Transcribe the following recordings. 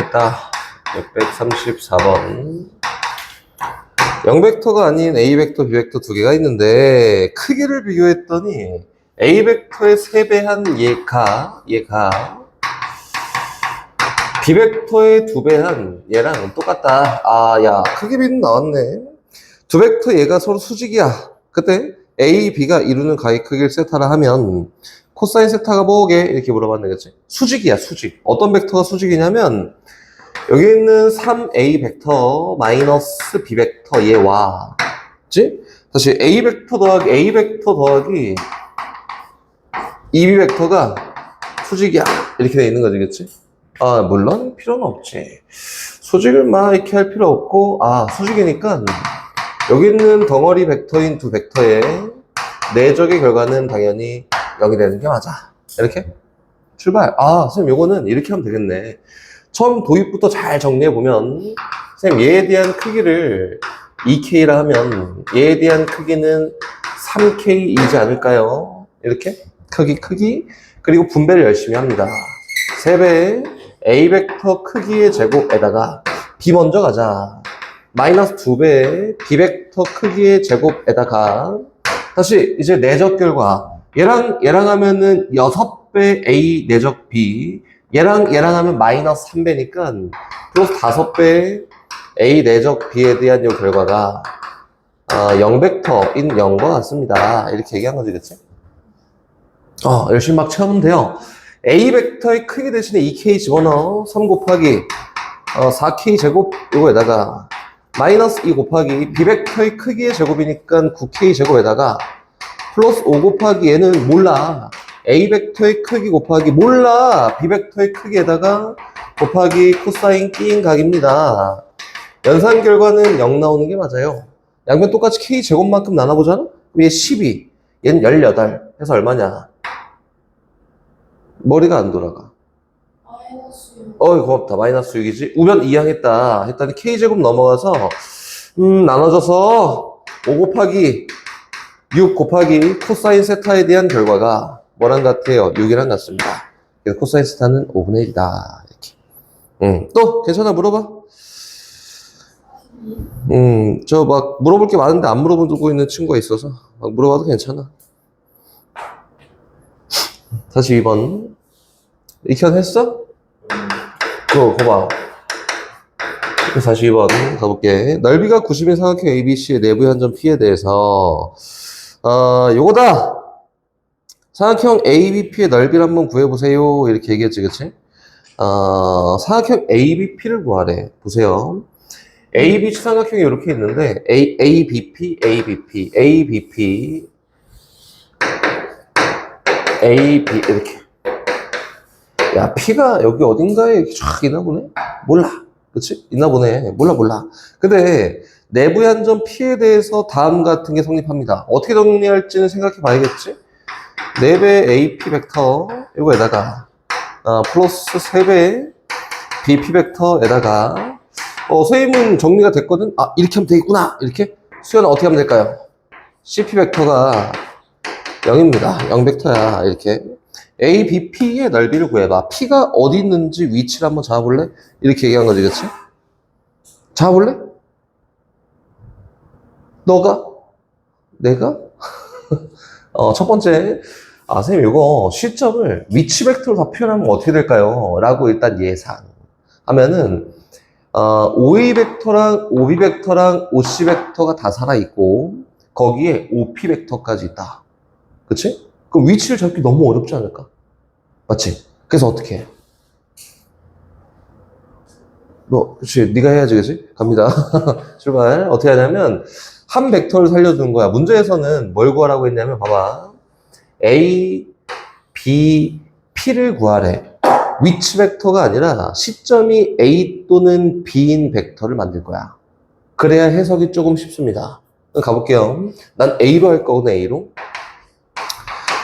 되겠다. 634번. 0벡터가 아닌 A벡터, B벡터 두 개가 있는데 크기를 비교했더니 A벡터의 3배한 얘가 B벡터의 2배한 얘랑 똑같다. 아, 야, 크기 비는 나왔네. 두 벡터 얘가 서로 수직이야. 그때 A, B가 이루는 가의 크기를 세타라 하면 코사인 세타가 뭐게? 이렇게 물어봤는 거지. 수직이야, 수직. 어떤 벡터가 수직이냐면 여기 있는 3A 벡터 마이너스 B 벡터 얘와, 그치? 다시 A 벡터 더하기 A 벡터 더하기 2B 벡터가 수직이야. 이렇게 돼 있는 거지, 그치? 아, 물론 필요는 없지. 수직을 막 이렇게 할 필요 없고, 아, 수직이니까 여기 있는 덩어리 벡터인 두 벡터의 내적의 결과는 당연히 0이 되는 게 맞아. 이렇게 출발. 아, 선생님 요거는 이렇게 하면 되겠네. 처음 도입부터 잘 정리해보면 선생님 얘에 대한 크기를 2K라 하면 얘에 대한 크기는 3K이지 않을까요? 이렇게 크기 그리고 분배를 열심히 합니다. 3배의 A 벡터 크기의 제곱에다가 B 먼저 가자. 마이너스 2배의 B 벡터 크기의 제곱에다가 다시 이제 내적 결과 얘랑 하면은 6배 A 내적 B 얘랑 하면 마이너스 3배니까 플러스 5배의 A 내적 B에 대한 이 결과가 0벡터인 0과 같습니다. 이렇게 얘기한 거지, 그치? 열심히 막 채우면 돼요. A 벡터의 크기 대신에 2K 집어넣어. 3 곱하기 4K 제곱 이거에다가 마이너스 2 곱하기 B 벡터의 크기의 제곱이니까 9K 제곱에다가 플러스 5 곱하기 얘는 몰라. A 벡터의 크기 곱하기 몰라. B 벡터의 크기에다가 곱하기 코사인 끼인 각입니다. 연산 결과는 0 나오는 게 맞아요. 양변 똑같이 K 제곱만큼 나눠보잖아? 그럼 얘 12, 얘는 18 해서 얼마냐? 머리가 안 돌아가. 마이너스 6. 고맙다. 마이너스 6이지. 우변 이항했다. 했더니 K제곱 넘어가서 나눠져서 5 곱하기 6 곱하기 코사인 세타에 대한 결과가 뭐랑 같아요? 6이랑 같습니다. 그래서 코사인 세타는 5분의 1이다. 이렇게. 또 괜찮아? 물어봐. 저 막 물어볼 게 많은데 안 물어보고 있는 친구가 있어서 막 물어봐도 괜찮아. 다시 2번. 익현 했어? 그거 봐봐. 42번 가볼게. 넓이가 90인 삼각형 ABC의 내부의 한 점 P에 대해서 요거다. 삼각형 ABP의 넓이를 한번 구해보세요. 이렇게 얘기했지, 그치? 삼각형 ABP를 구하래. 보세요. ABC 삼각형이 이렇게 있는데 ABP 이렇게. 야, P가 여기 어딘가에 쫙 있나 보네? 몰라. 그치? 있나 보네. 몰라. 근데 내부의 한 점 P에 대해서 다음 같은 게 성립합니다. 어떻게 정리할지는 생각해 봐야겠지? 4배 AP 벡터 이거에다가 플러스 3배 BP 벡터에다가 선생님은 정리가 됐거든? 이렇게 하면 되겠구나. 이렇게? 수연은 어떻게 하면 될까요? CP 벡터가 0입니다. 0 벡터야. 이렇게. ABP의 넓이를 구해봐. P가 어디 있는지 위치를 한번 잡아볼래? 이렇게 얘기한 거지, 그치? 잡아볼래? 너가? 내가? 첫 번째, 선생님, 이거 시점을 위치 벡터로 다 표현하면 어떻게 될까요? 라고 일단 예상하면은, OA 벡터랑 OB 벡터랑 OC 벡터가 다 살아있고, 거기에 OP 벡터까지 있다. 그치? 그럼 위치를 잡기 너무 어렵지 않을까? 맞지? 그래서 어떻게 해? 그치? 네가 해야지, 그치? 갑니다. 출발. 어떻게 하냐면 한 벡터를 살려주는 거야. 문제에서는 뭘 구하라고 했냐면 봐봐. A, B, P를 구하래. 위치 벡터가 아니라 시점이 A 또는 B인 벡터를 만들 거야. 그래야 해석이 조금 쉽습니다. 가볼게요. 난 A로 할 거거든, A로.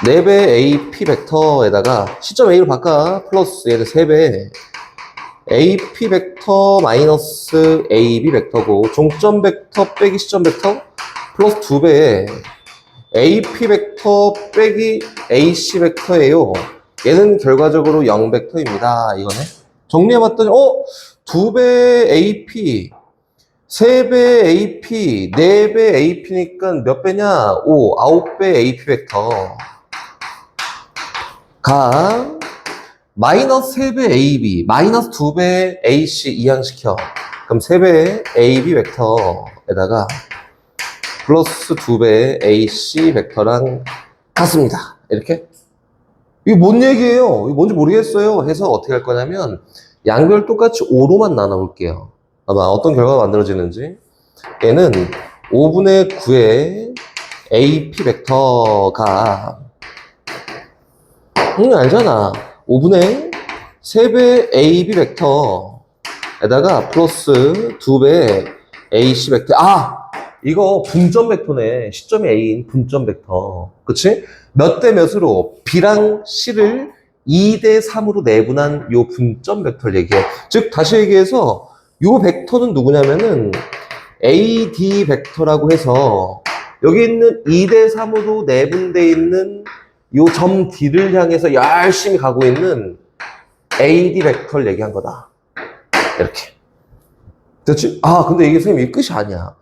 4배 AP 벡터에다가 시점 A로 바꿔. 플러스 얘는 3배 AP 벡터 마이너스 AB 벡터고 종점 벡터 빼기 시점 벡터 플러스 2배에 AP 벡터 빼기 AC 벡터예요. 얘는 결과적으로 0 벡터입니다. 이거네. 정리해봤더니 2배 AP, 3배 AP, 4배 AP니까 몇 배냐? 5, 9배 AP 벡터. 가, 마이너스 3배 AB, 마이너스 2배 AC 이항시켜. 그럼 3배 AB 벡터에다가 플러스 2배 AC 벡터랑 같습니다. 이렇게. 이게 뭔 얘기예요? 이게 뭔지 모르겠어요. 해서 어떻게 할 거냐면 양별 똑같이 5로만 나눠볼게요. 아마 어떤 결과가 만들어지는지. 얘는 5분의 9의 AP 벡터가 알잖아. 5분의 3배 AB 벡터에다가 플러스 2배 AC 벡터. 이거 분점 벡터네. 시점이 A인 분점 벡터. 그치? 몇 대 몇으로 B랑 C를 2대 3으로 내분한 요 분점 벡터를 얘기해. 즉, 다시 얘기해서 요 벡터는 누구냐면은 AD 벡터라고 해서 여기 있는 2대 3으로 내분돼 있는 요 점 D를 향해서 열심히 가고 있는 AD 벡터를 얘기한 거다. 이렇게. 됐지? 근데 이게 선생님, 이게 끝이 아니야.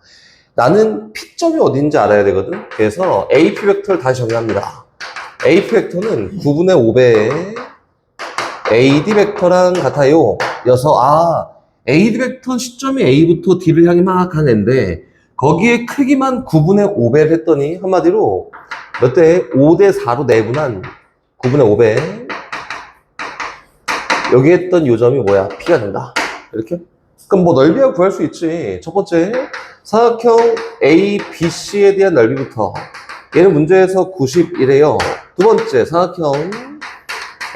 나는 P점이 어딘지 알아야 되거든? 그래서 AP 벡터를 다시 정의합니다. AP 벡터는 9분의 5배 AD 벡터랑 같아요. 여서, AD 벡터 시점이 A부터 D를 향해 막 가는 애인데, 거기에 크기만 9분의 5배를 했더니, 한마디로, 몇 대? 5대 4로 내분한 9분의 5배. 여기 했던 요점이 뭐야? P가 된다. 이렇게? 그럼 뭐 넓이야 구할 수 있지. 첫 번째, 사각형 ABC에 대한 넓이부터. 얘는 문제에서 91이에요. 두 번째, 사각형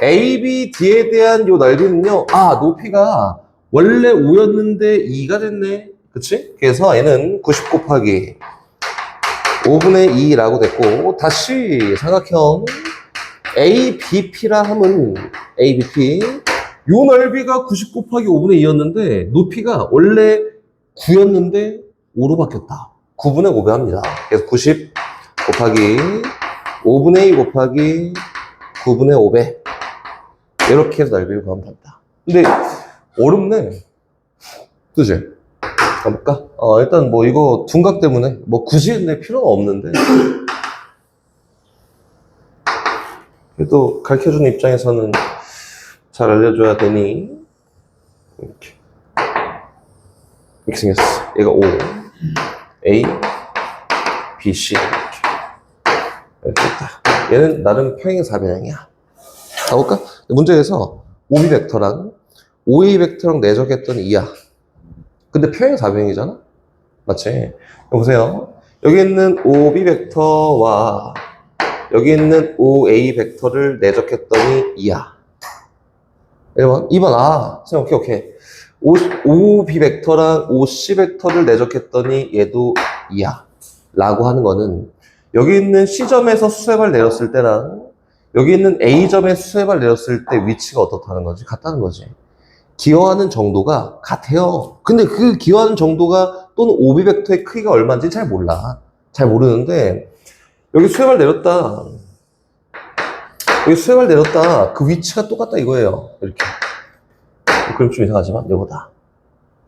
ABD에 대한 요 넓이는요. 높이가 원래 5였는데 2가 됐네. 그치? 그래서 얘는 90 곱하기 5분의 2라고 됐고, 다시 사각형 ABP라 하면 ABP 요 넓이가 90 곱하기 5분의 2였는데 높이가 원래 9였는데 5로 바뀌었다. 9분의 5배 합니다. 그래서 90 곱하기 5분의 2 곱하기 9분의 5배 이렇게 해서 넓이를 구하면 된다. 근데 어렵네. 그치? 가볼까? 일단 뭐 이거 둔각 때문에 뭐 굳이 내 필요는 없는데 그래도 가르쳐주는 입장에서는 잘 알려줘야 되니 이렇게 생겼어. 얘가 5 A B C 이렇게 있다. 얘는 나름 평행 사변형이야. 가볼까? 문제에서 OB 벡터랑 OA 벡터랑 내적했던 2야. 근데 평행 사변형이잖아? 맞지? 보세요. 여기 있는 OB 벡터와 여기 있는 OA 벡터를 내적했더니 2야. 1번, 2번, 선생님, 오케이. OB 벡터랑 OC 벡터를 내적했더니 얘도 2야. 라고 하는 거는 여기 있는 C점에서 수세발 내렸을 때랑 여기 있는 A점에 수세발 내렸을 때 위치가 어떻다는 거지? 같다는 거지. 기여하는 정도가 같아요. 근데 그 기여하는 정도가 또는 OB 벡터의 크기가 얼마인지 잘 몰라. 잘 모르는데 여기 수세발 내렸다. 여기 수세발 내렸다. 그 위치가 똑같다 이거예요. 이렇게. 그럼 좀 이상하지만 이거다.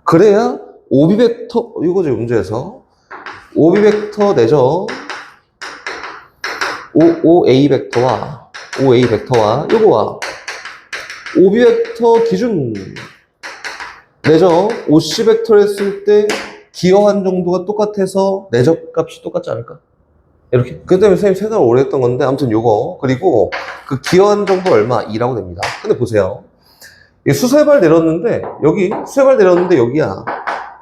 그래야 OB 벡터 이거죠 문제에서 OB 벡터 내죠. OA 벡터와 OA 벡터와 요거와 OB 벡터 기준 내죠. OC 벡터를 했을 때 기여한 정도가 똑같아서 내적 값이 똑같지 않을까? 이렇게. 그 때문에 선생님 생각을 오래 했던 건데 아무튼 요거 그리고 그 기여한 정도 얼마? 2라고 됩니다. 근데 보세요. 수세발 내렸는데 여기 수세발 내렸는데 여기야.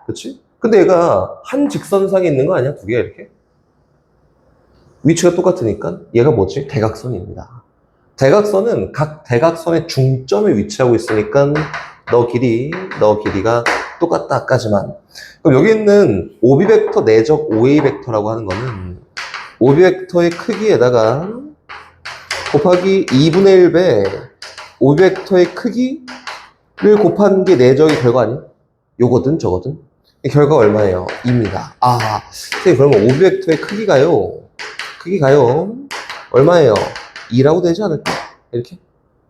그치? 근데 얘가 한 직선상에 있는 거 아니야? 두 개 이렇게? 위치가 똑같으니까 얘가 뭐지? 대각선입니다. 대각선은 각 대각선의 중점에 위치하고 있으니까 너 길이가 똑같다까지만. 그럼 여기 있는 OB 벡터 내적 OA 벡터라고 하는 거는 OB 벡터의 크기에다가 곱하기 2분의 1배 OB 벡터의 크기를 곱한 게 내적의 결과 아니야? 요거든 저거든. 이 결과 얼마예요? 2입니다. 선생님 그러면 OB 벡터의 크기가요 얼마예요? 2라고 되지 않을까? 이렇게?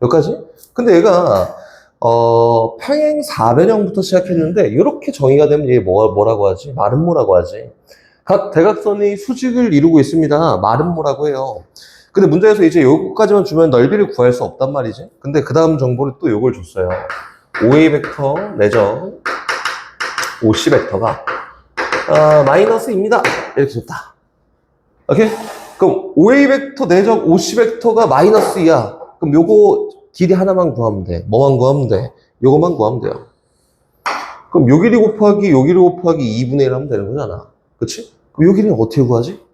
여기까지? 근데 얘가 평행 4변형부터 시작했는데, 이렇게 정의가 되면 이게 뭐라고 하지? 마름모라고 하지. 각 대각선이 수직을 이루고 있습니다. 마름모라고 해요. 근데 문제에서 이제 요거까지만 주면 넓이를 구할 수 없단 말이지. 근데 그 다음 정보를 또 요걸 줬어요. OA 벡터 내적 OC 벡터가 마이너스입니다. 이렇게 줬다. 오케이? 그럼 OA 벡터 내적 OC 벡터가 마이너스 2야. 그럼 요거 길이 하나만 구하면 돼. 뭐만 구하면 돼? 요거만 구하면 돼요. 그럼 요 길이 곱하기 요 길이 곱하기 2분의 1 하면 되는 거잖아. 그치? 그럼 요 길이는 어떻게 구하지?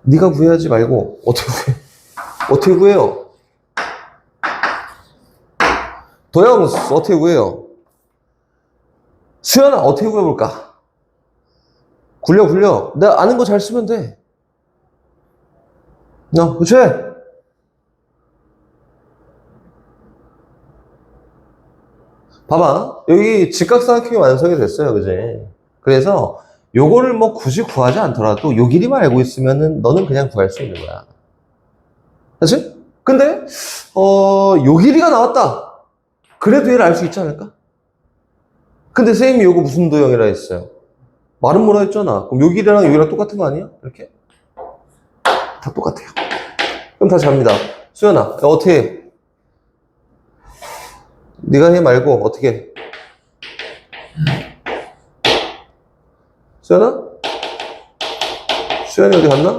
네가 구해야지 말고 어떻게 구해? 어떻게 구해요? 도영 어떻게 구해요? 수연아 어떻게 구해볼까? 굴려 내가 아는 거 잘 쓰면 돼. 그치? 봐봐 여기 직각삼각형이 완성이 됐어요. 그지? 그래서 요거를 뭐 굳이 구하지 않더라도 요 길이만 알고 있으면은 너는 그냥 구할 수 있는 거야. 그치? 근데 요 길이가 나왔다. 그래도 얘를 알 수 있지 않을까? 근데 선생님이 요거 무슨 도형이라 했어요? 말은 뭐라 했잖아. 그럼 요 길이랑 여기랑 똑같은 거 아니야? 이렇게? 다 똑같아요. 그럼 다시 갑니다. 수연아, 어떻게 해? 네가 해 말고 어떻게 해? 수연아? 수연이 어디 갔나?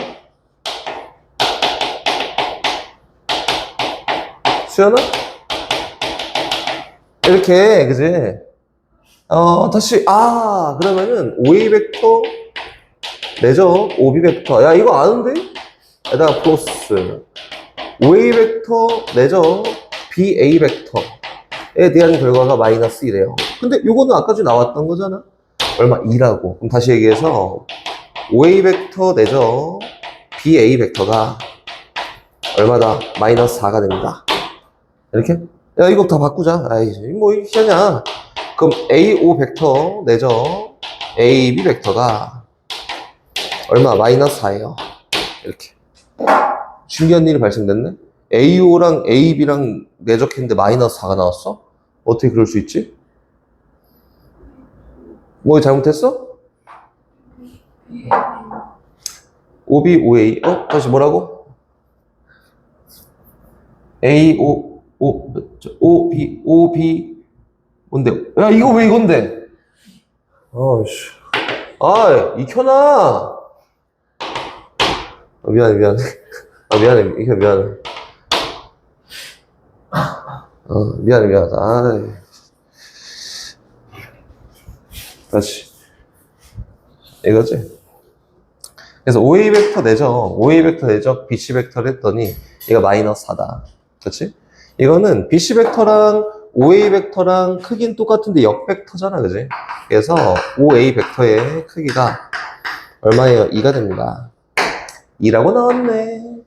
수연아? 이렇게, 그지? 다시, 그러면은, OA 벡터, 내적, OB 벡터. 야, 이거 아는데? 에다가 플러스. OA 벡터, 내적, BA 벡터에 대한 결과가 마이너스 1이래요. 근데 요거는 아까 전에 나왔던 거잖아? 얼마? 2라고. 그럼 다시 얘기해서, OA 벡터, 내적, BA 벡터가 얼마다? 마이너스 4가 됩니다. 이렇게? 야, 이거 다 바꾸자. 아이, 뭐, 이렇게 하냐. 그럼 AO 벡터 내적 AB 벡터가 얼마? 마이너스 4예요. 이렇게. 신기한 일이 발생됐네? AO랑 AB랑 내적했는데 마이너스 4가 나왔어? 어떻게 그럴 수 있지? 뭐 잘못했어? OB, OA. 다시 뭐라고? AO, OB, OB. 뭔데? 야, 이거 왜 이건데? 아이씨. 익혀놔! 미안해. 미안해. 이거 미안해. 미안하다. 다시. 이거지? 그래서 OA 벡터 내적 BC 벡터를 했더니 얘가 마이너스 4다. 그렇지? 이거는 BC 벡터랑 OA 벡터랑 크기는 똑같은데 역벡터잖아, 그지? 그래서 OA 벡터의 크기가 얼마예요? 2가 됩니다. 2라고 나왔네.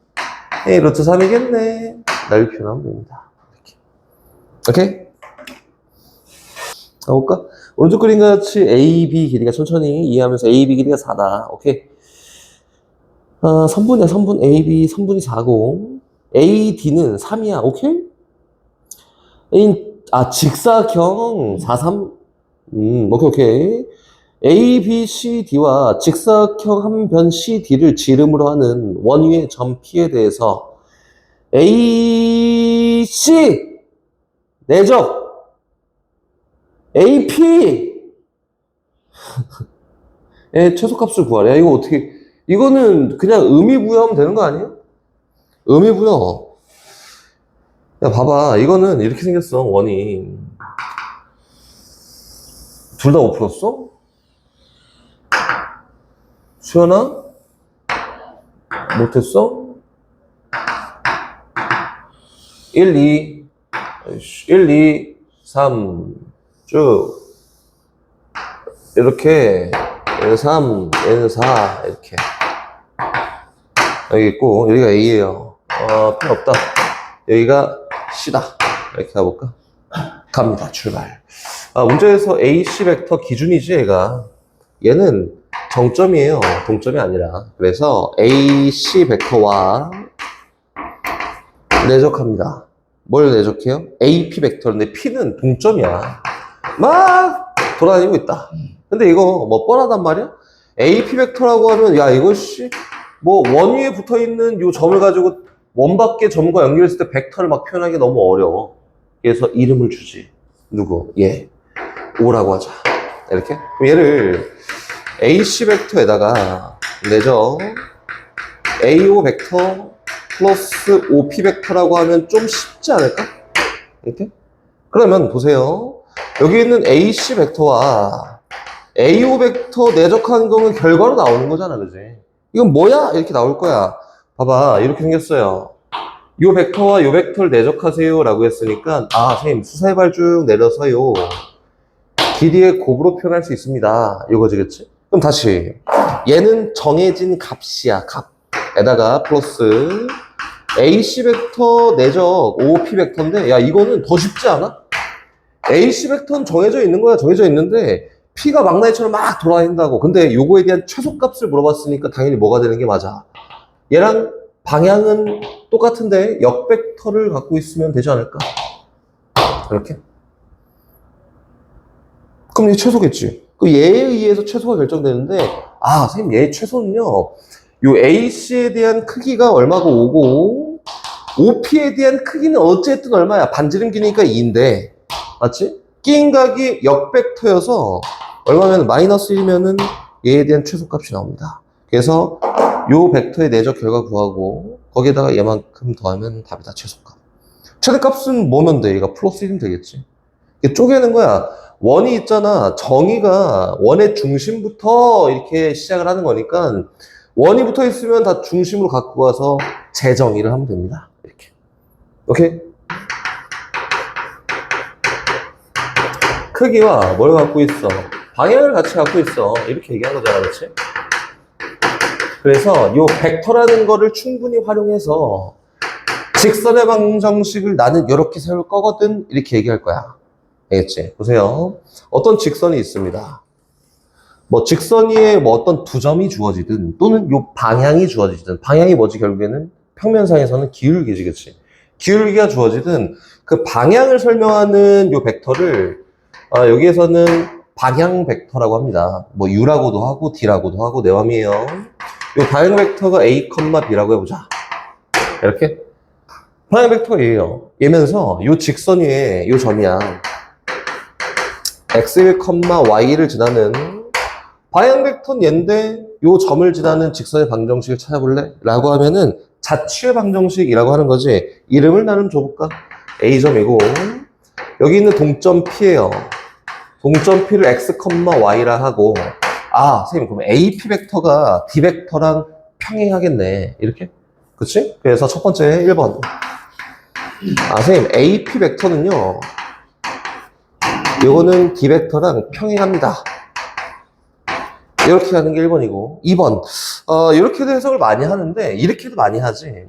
루트 3이겠네. 넓이 표현하면 됩니다. 이렇게. 오케이? 가볼까? 오른쪽 그림 같이 AB 길이가 천천히 이해하면서 AB 길이가 4다. 오케이? 선분이야, 선분. AB, 선분이 4고, AD는 3이야. 오케이? 직사경 43. 오케이. A, B, C, D와 직사형 한 변 CD를 지름으로 하는 원위의 점 P에 대해서 AC 내적 AP 의 최소값을 구하래. 이거 어떻게, 이거는 그냥 의미부여하면 되는 거 아니야? 의미부여. 야, 봐봐. 이거는 이렇게 생겼어, 원이. 둘 다 5 풀었어? 수연아? 못했어? 1, 2, 3, 쭉. 이렇게. 얘는 3, 얘는 4, 이렇게. 여기 있고, 여기가 A예요. 필요 없다. 여기가 C다. 이렇게 가볼까? 갑니다. 출발. 문제에서 AC 벡터 기준이지, 얘가. 얘는 정점이에요. 동점이 아니라. 그래서 AC 벡터와 내적합니다. 뭘 내적해요? AP 벡터인데 P는 동점이야. 막 돌아다니고 있다. 근데 이거 뭐 뻔하단 말이야? AP 벡터라고 하면 야 이거 뭐 원 위에 붙어있는 요 점을 가지고 원 밖의 점과 연결했을 때 벡터를 막 표현하기 너무 어려워. 그래서 이름을 주지. 누구? 얘. O라고 하자. 이렇게. 그럼 얘를 AC 벡터에다가 내죠. AO 벡터 플러스 OP 벡터라고 하면 좀 쉽지 않을까? 이렇게? 그러면 보세요. 여기 있는 AC 벡터와 AO 벡터 내적하는 거는 결과로 나오는 거잖아, 그지? 이건 뭐야? 이렇게 나올 거야. 봐봐, 이렇게 생겼어요. 요 벡터와 요 벡터를 내적하세요 라고 했으니까 선생님 수사의 쭉 내려서요 길이의 곱으로 표현할 수 있습니다. 이거지, 그치? 그럼 다시 얘는 정해진 값이야, 값에다가 플러스 AC 벡터 내적 OP 벡터인데 야 이거는 더 쉽지 않아? AC 벡터는 정해져 있는 거야. 정해져 있는데 P가 망나니처럼 막 돌아다닌다고. 근데 요거에 대한 최소값을 물어봤으니까 당연히 뭐가 되는 게 맞아. 얘랑 방향은 똑같은데 역벡터를 갖고 있으면 되지 않을까? 이렇게? 그럼 얘 최소겠지. 그 얘에 의해서 최소가 결정되는데 선생님 얘의 최소는요 요 AC에 대한 크기가 얼마고 5고 OP에 대한 크기는 어쨌든 얼마야? 반지름 기니까 2인데 맞지? 끼인각이 역벡터여서 얼마면 마이너스 1면은 얘에 대한 최소값이 나옵니다. 그래서 요 벡터의 내적 결과 구하고 거기에다가 얘만큼 더하면 답이다. 최소값. 최대값은 뭐면 돼? 얘가 플러스 1이면 되겠지. 이게 쪼개는 거야. 원이 있잖아. 정의가 원의 중심부터 이렇게 시작을 하는 거니까 원이 붙어 있으면 다 중심으로 갖고 와서 재정의를 하면 됩니다. 이렇게. 오케이? 크기와 뭘 갖고 있어? 방향을 같이 갖고 있어. 이렇게 얘기한 거잖아, 그렇지? 그래서 요 벡터라는 거를 충분히 활용해서 직선의 방정식을 나는 이렇게 세울 거거든. 이렇게 얘기할 거야. 알겠지? 보세요. 어떤 직선이 있습니다. 뭐 직선 위에 뭐 어떤 두 점이 주어지든 또는 요 방향이 주어지든 방향이 뭐지 결국에는 평면상에서는 기울기지, 그치? 기울기가 주어지든 그 방향을 설명하는 요 벡터를 여기에서는 방향 벡터라고 합니다. 뭐 U라고도 하고 D라고도 하고 내 맘이에요. 요 방향 벡터가 A, B라고 해보자. 이렇게 방향 벡터가 A예요. 얘면서 요 직선 위에 요 점이야. X1, Y를 지나는 방향 벡터는 얘인데 요 점을 지나는 직선의 방정식을 찾아볼래? 라고 하면은 자취의 방정식이라고 하는 거지. 이름을 나름 줘볼까? A점이고 여기 있는 동점 P예요. 동점 P를 X, Y라 하고 선생님 그럼 AP 벡터가 D 벡터랑 평행하겠네. 이렇게? 그치? 그래서 첫 번째 1번 선생님 AP 벡터는요 요거는 D 벡터랑 평행합니다. 이렇게 하는 게 1번이고 2번 이렇게도 해석을 많이 하는데 이렇게도 많이 하지.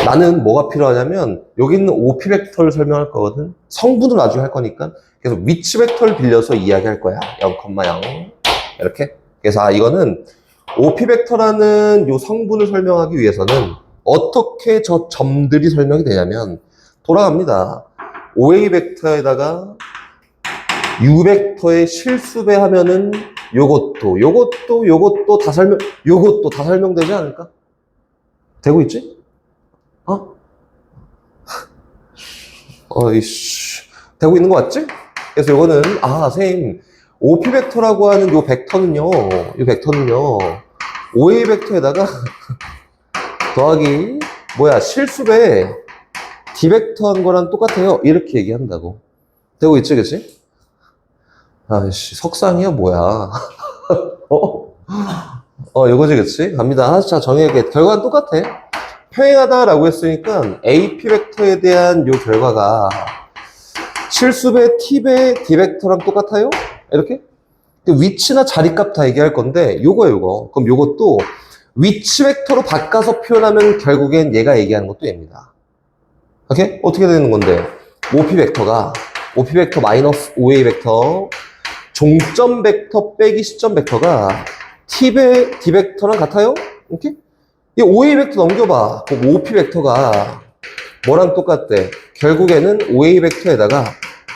나는 뭐가 필요하냐면 여기 있는 OP 벡터를 설명할 거거든. 성분을 나중에 할 거니까 그래서 위치 벡터를 빌려서 이야기할 거야. 0,0 이렇게. 그래서 이거는 OP 벡터라는 요 성분을 설명하기 위해서는 어떻게 저 점들이 설명이 되냐면 돌아갑니다. OA 벡터에다가 U 벡터의 실수배 하면은 요것도 다 설명되지 않을까? 되고 있지? 되고 있는 거 맞지? 그래서 요거는 선생님 OP 벡터라고 하는 요 벡터는요 OA 벡터에다가 더하기 실수배 D 벡터 한 거랑 똑같아요. 이렇게 얘기한다고. 되고 있지, 그치? 석상이야 뭐야? 이거지, 그치? 갑니다. 자, 정의하게. 결과는 똑같아. 평행하다라고 했으니까 AP 벡터에 대한 요 결과가 실수배 T배 D 벡터랑 똑같아요? 이렇게? 위치나 자리값 다 얘기할 건데 요거. 그럼 요것도 위치 벡터로 바꿔서 표현하면 결국엔 얘가 얘기하는 것도 얘입니다. 오케이? 어떻게 되는 건데? OP 벡터 마이너스 OA 벡터 종점 벡터 빼기 시점 벡터가 T배 D 벡터랑 같아요? 오케이? 이 OA 벡터 넘겨봐. 그럼 OP 벡터가 뭐랑 똑같대? 결국에는 OA 벡터에다가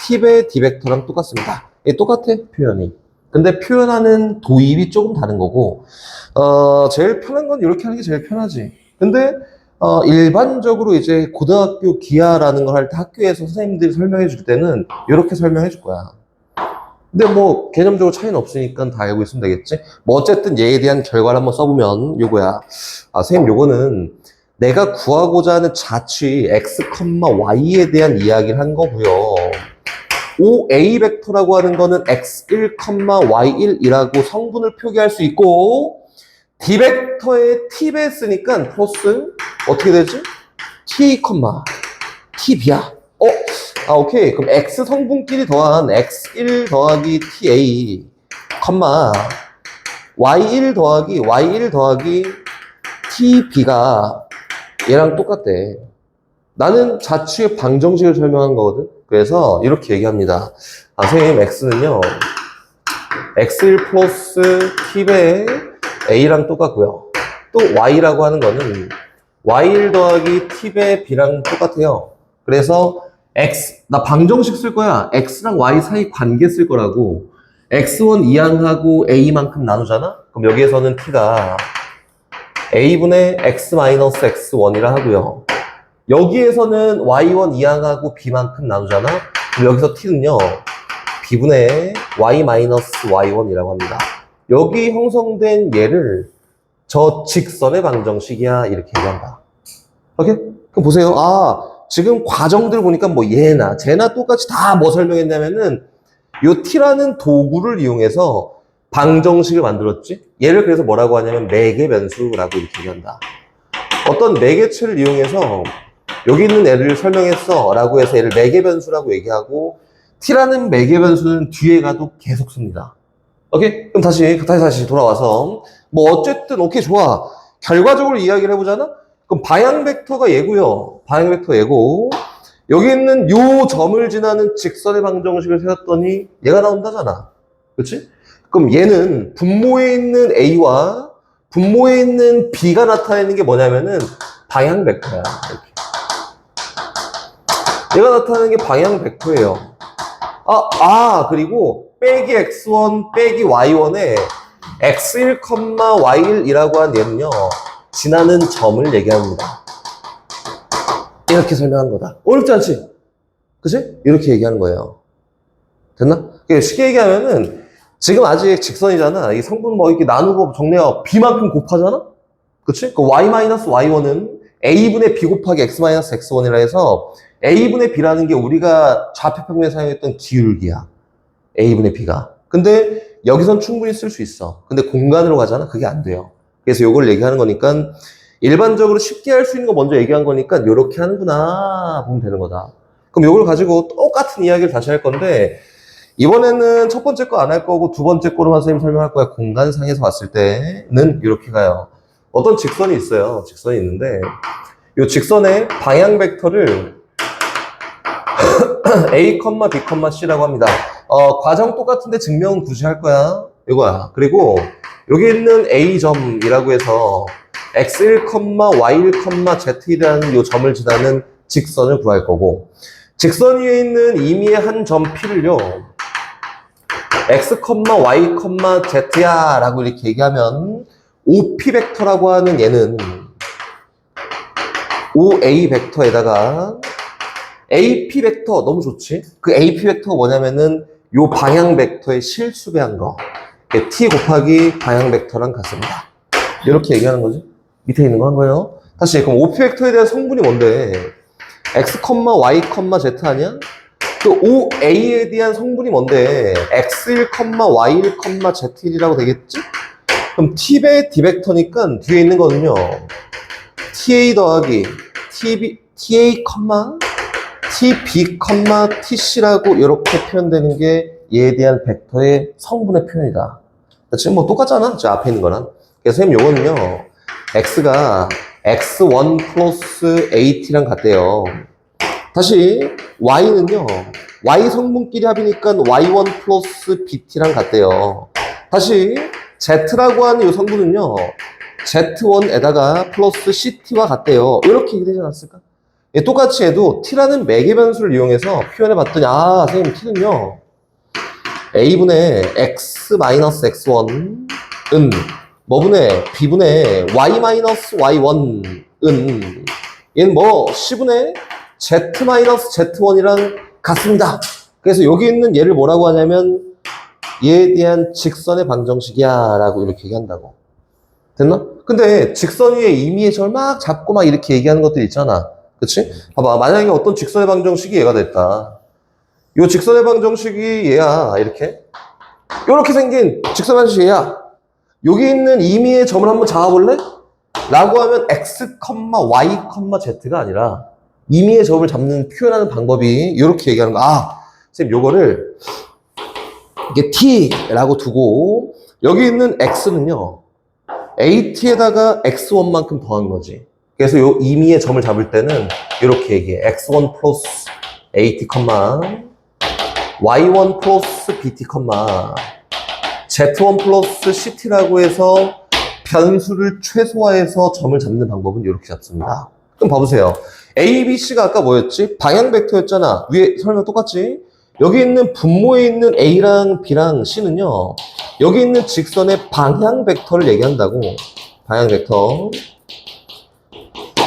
T배 D 벡터랑 똑같습니다. 이게 똑같아, 표현이. 근데 표현하는 도입이 조금 다른 거고, 제일 편한 건 이렇게 하는 게 제일 편하지. 근데, 일반적으로 이제 고등학교 기하라는 걸 할 때 학교에서 선생님들이 설명해 줄 때는 이렇게 설명해 줄 거야. 근데 뭐, 개념적으로 차이는 없으니까 다 알고 있으면 되겠지? 뭐, 어쨌든 얘에 대한 결과를 한번 써보면 요거야. 선생님, 요거는 내가 구하고자 하는 자취 x, y에 대한 이야기를 한 거고요. OA 벡터라고 하는 거는 x1, y1이라고 성분을 표기할 수 있고, D 벡터에 T배 쓰니까 플러스 어떻게 되지? T, Tb야. 오케이. 그럼 X 성분끼리 더한 X1 더하기 TA, Y1 더하기 Y1 더하기 TB가 얘랑 똑같대. 나는 자취의 방정식을 설명한 거거든. 그래서 이렇게 얘기합니다. 선생님, X는요, X1 플러스 T배 A랑 똑같고요. 또 Y라고 하는 거는 Y1 더하기 T배 B랑 똑같아요. 그래서 나 방정식 쓸 거야. X랑 Y 사이 관계 쓸 거라고. X1 이항하고 A만큼 나누잖아? 그럼 여기에서는 T가 A분의 X-X1이라 하고요. 여기에서는 Y1 이항하고 B만큼 나누잖아? 그럼 여기서 T는요, B분의 Y-Y1이라고 합니다. 여기 형성된 얘를 저 직선의 방정식이야, 이렇게 얘기한다. 오케이? 그럼 보세요. 지금 과정들 보니까 뭐 얘나 쟤나 똑같이 다 뭐 설명했냐면은 요 T라는 도구를 이용해서 방정식을 만들었지? 얘를 그래서 뭐라고 하냐면 매개변수라고 이렇게 얘기한다. 어떤 매개체를 이용해서 여기 있는 애를 설명했어 라고 해서 얘를 매개변수라고 얘기하고, T라는 매개변수는 뒤에 가도 계속 씁니다. 오케이? 그럼 다시 돌아와서 뭐 어쨌든 오케이, 좋아. 결과적으로 이야기를 해보잖아? 그럼 방향 벡터가 얘고요. 방향 벡터 얘고, 여기 있는 요 점을 지나는 직선의 방정식을 세웠더니 얘가 나온다잖아. 그렇지? 그럼 얘는 분모에 있는 A와 분모에 있는 B가 나타내는 게 뭐냐면은 방향 벡터야. 이렇게. 얘가 나타내는 게 방향 벡터예요. 그리고 빼기 x1 빼기 y1에 x1, y1이라고 한 얘는요, 지나는 점을 얘기합니다. 이렇게 설명한 거다. 어렵지 않지? 그치? 이렇게 얘기하는 거예요. 됐나? 쉽게 얘기하면은 지금 아직 직선이잖아. 이 성분 뭐 이렇게 나누고 정리하고 B만큼 곱하잖아? 그치? 그 y-y1은 A분의 B 곱하기 x-x1이라 해서 A분의 B라는 게 우리가 좌표평면에 사용했던 기울기야. A분의 B가. 근데 여기선 충분히 쓸 수 있어. 근데 공간으로 가잖아? 그게 안 돼요. 그래서 요걸 얘기하는 거니까 일반적으로 쉽게 할 수 있는 거 먼저 얘기한 거니까 요렇게 하는구나 보면 되는 거다. 그럼 요걸 가지고 똑같은 이야기를 다시 할 건데, 이번에는 첫 번째 거 안 할 거고 두 번째 거로만 선생님 설명할 거야. 공간상에서 봤을 때는 이렇게 가요. 어떤 직선이 있어요. 직선이 있는데 이 직선의 방향 벡터를 A, B, C라고 합니다. 과정 똑같은데 증명은 굳이 할 거야. 이거야. 그리고 여기 있는 A점이라고 해서 X1, Y1, Z이라는 이 점을 지나는 직선을 구할 거고, 직선 위에 있는 임의의 한 점 P를요, X, Y, Z야 라고 이렇게 얘기하면 OP 벡터라고 하는 얘는 OA 벡터에다가 AP 벡터, 너무 좋지? 그 AP 벡터가 뭐냐면은 요 방향 벡터의 실수배한 거. T 곱하기 방향 벡터랑 같습니다. 이렇게 얘기하는 거지? 밑에 있는 거 한 거예요. 다시, 그럼 OP 벡터에 대한 성분이 뭔데? X, Y, Z 아니야? 또 OA에 대한 성분이 뭔데? X1, Y1, Z1이라고 되겠지? 그럼 T배 D 벡터니까 뒤에 있는 거는요, TA 더하기 TA, TB, TC라고 이렇게 표현되는 게 얘에 대한 벡터의 성분의 표현이다. 지금 뭐 똑같잖아? 저 앞에 있는 거랑. 그래서 선생님 요거는요, X가 X1 플러스 AT랑 같대요. 다시 Y는요, Y 성분끼리 합이니까 Y1 플러스 BT랑 같대요. 다시 Z라고 하는 이 성분은요, Z1에다가 플러스 CT와 같대요. 이렇게 얘기되지 않았을까? 예, 똑같이 해도 t라는 매개 변수를 이용해서 표현해 봤더니 선생님 t는요 a분의 x-x1은 뭐분의 b분의 y-y1은 얘는 뭐 c분의 z-z1이랑 같습니다. 그래서 여기 있는 얘를 뭐라고 하냐면 얘에 대한 직선의 방정식이야 라고 이렇게 얘기한다고. 됐나? 근데 직선 위에 임의의 점을 막 잡고 막 이렇게 얘기하는 것들 있잖아. 그치? 봐봐. 만약에 어떤 직선의 방정식이 얘가 됐다. 요 직선의 방정식이 얘야. 이렇게. 요렇게 생긴 직선의 방정식이 얘야. 여기 있는 임의의 점을 한번 잡아볼래? 라고 하면 x, y, z가 아니라 임의의 점을 잡는 표현하는 방법이 이렇게 얘기하는 거야. 선생님 요거를 이게 t라고 두고 여기 있는 x는요 at에다가 x1만큼 더한 거지. 그래서 요 임의의 점을 잡을 때는 이렇게 얘기해. x1 플러스 at, y1 플러스 bt, z1 플러스 ct라고 해서 변수를 최소화해서 점을 잡는 방법은 이렇게 잡습니다. 그럼 봐보세요. a, b, c가 아까 뭐였지? 방향 벡터였잖아. 위에 설명 똑같지? 여기 있는 분모에 있는 a랑 b랑 c는요 여기 있는 직선의 방향 벡터를 얘기한다고. 방향 벡터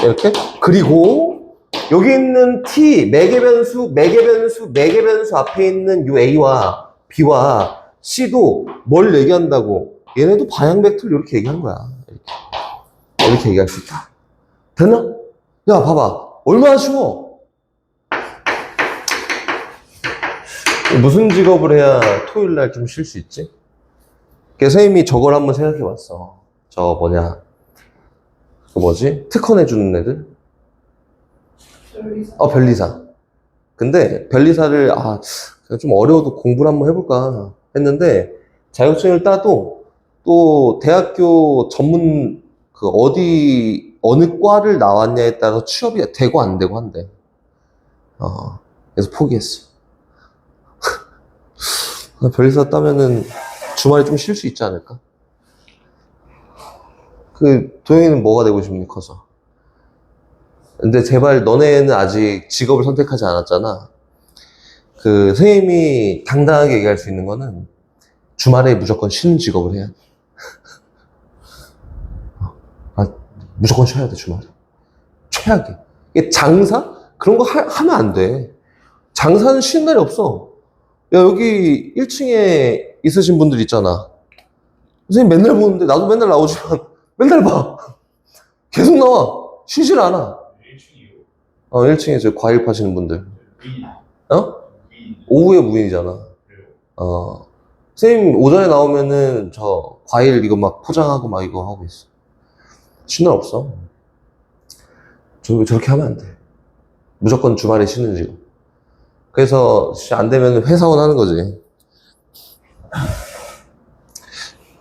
이렇게. 그리고 여기 있는 t 매개 변수 앞에 있는 요 a와 b와 c도 뭘 얘기한다고? 얘네도 방향 벡터를 이렇게 얘기하는 거야. 이렇게 얘기할 수 있다. 됐나? 야 봐봐. 얼마나 쉬워. 무슨 직업을 해야 토요일 날 좀 쉴 수 있지? 그래서 선생님이 저걸 한번 생각해 봤어. 저 뭐냐. 그 뭐지? 특허 내주는 애들? 변리사. 근데 변리사를, 좀 어려워도 공부를 한번 해볼까 했는데, 자격증을 따도 또 대학교 전문, 어느 과를 나왔냐에 따라서 취업이 되고 안 되고 한대. 그래서 포기했어. 변리사 따면은 주말에 좀 쉴 수 있지 않을까? 도영이는 뭐가 되고 싶니, 커서? 근데 제발 너네는 아직 직업을 선택하지 않았잖아. 선생님이 당당하게 얘기할 수 있는 거는 주말에 무조건 쉬는 직업을 해야 돼. 무조건 쉬어야 돼, 주말에. 최악이야. 이게 장사? 그런 거 하면 안 돼. 장사는 쉬는 날이 없어. 야, 여기 1층에 있으신 분들 있잖아. 선생님 맨날 보는데, 나도 맨날 나오지만, 맨날 봐. 계속 나와. 쉬질 않아. 1층에 저 과일 파시는 분들. 오후에 무인이잖아. 선생님 오전에 나오면은 저 과일 이거 막 포장하고 막 이거 하고 있어. 쉬는 날 없어. 저렇게 하면 안 돼. 무조건 주말에 쉬는 직업. 그래서 안 되면 회사원 하는 거지.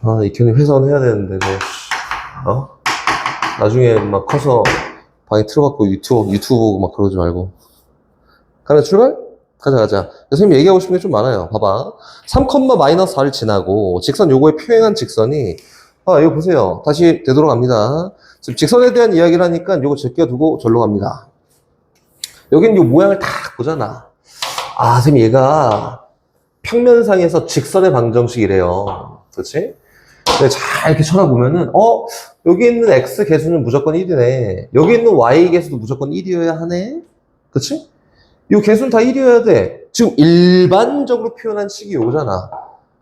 이현이 회사원 해야 되는데, 나중에 막 커서 방에 틀어갖고 유튜브 보고 막 그러지 말고. 가면 출발? 가자. 선생님 얘기하고 싶은 게 좀 많아요. 봐봐. 3,-4를 지나고 직선 요거에 표행한 직선이, 이거 보세요. 다시 되돌아갑니다. 지금 직선에 대한 이야기를 하니까 요거 제껴두고 절로 갑니다. 여긴 요 모양을 딱 보잖아. 선생님 얘가 평면상에서 직선의 방정식이래요. 그렇지? 근데 잘 이렇게 쳐다보면은, 여기 있는 x 개수는 무조건 1이네. 여기 있는 y 개수도 무조건 1이어야 하네. 그치? 이 개수는 다 1이어야 돼. 지금 일반적으로 표현한 식이 요거잖아.